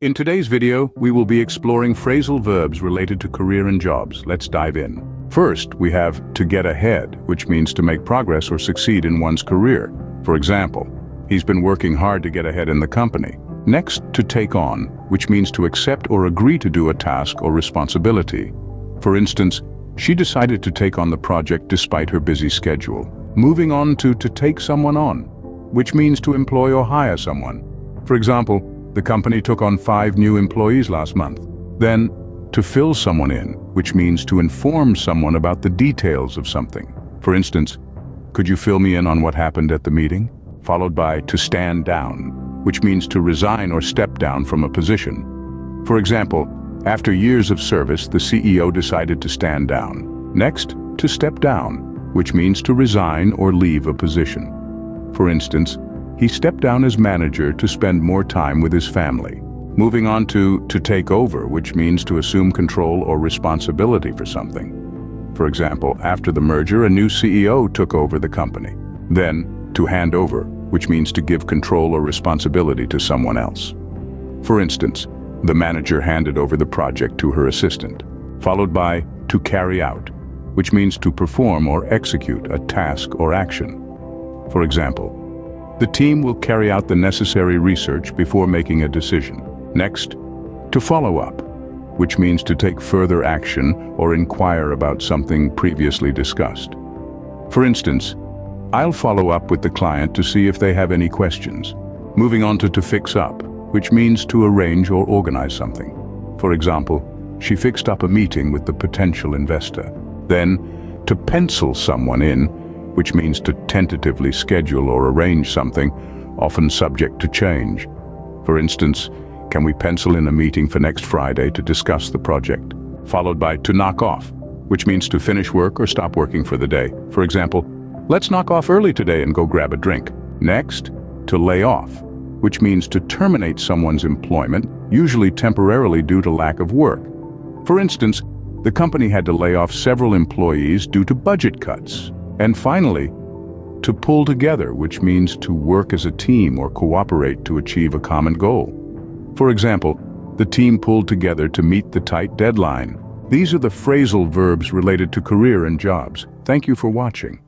In today's video, we will be exploring phrasal verbs related to career and jobs. Let's dive in. First, we have to get ahead, which means to make progress or succeed in one's career. For example, he's been working hard to get ahead in the company. Next, to take on, which means to accept or agree to do a task or responsibility. For instance, she decided to take on the project despite her busy schedule. Moving on to take someone on, which means to employ or hire someone. For example, the company took on 5 new employees last month. Then, to fill someone in, which means to inform someone about the details of something. For instance, could you fill me in on what happened at the meeting? Followed by to stand down, which means to resign or step down from a position. For example, after years of service, the CEO decided to stand down. Next, to step down, which means to resign or leave a position. For instance, he stepped down as manager to spend more time with his family. Moving on to take over, which means to assume control or responsibility for something. For example, after the merger, a new CEO took over the company. Then, to hand over, which means to give control or responsibility to someone else. For instance, the manager handed over the project to her assistant. Followed by to carry out, which means to perform or execute a task or action. For example, the team will carry out the necessary research before making a decision. Next, to follow up, which means to take further action or inquire about something previously discussed. For instance, I'll follow up with the client to see if they have any questions. Moving on to fix up, which means to arrange or organize something. For example, she fixed up a meeting with the potential investor. Then, to pencil someone in, which means to tentatively schedule or arrange something, often subject to change. For instance, can we pencil in a meeting for next Friday to discuss the project? Followed by to knock off, which means to finish work or stop working for the day. For example, let's knock off early today and go grab a drink. Next, to lay off, which means to terminate someone's employment, usually temporarily due to lack of work. For instance, the company had to lay off several employees due to budget cuts. And finally, to pull together, which means to work as a team or cooperate to achieve a common goal. For example, the team pulled together to meet the tight deadline. These are the phrasal verbs related to career and jobs. Thank you for watching.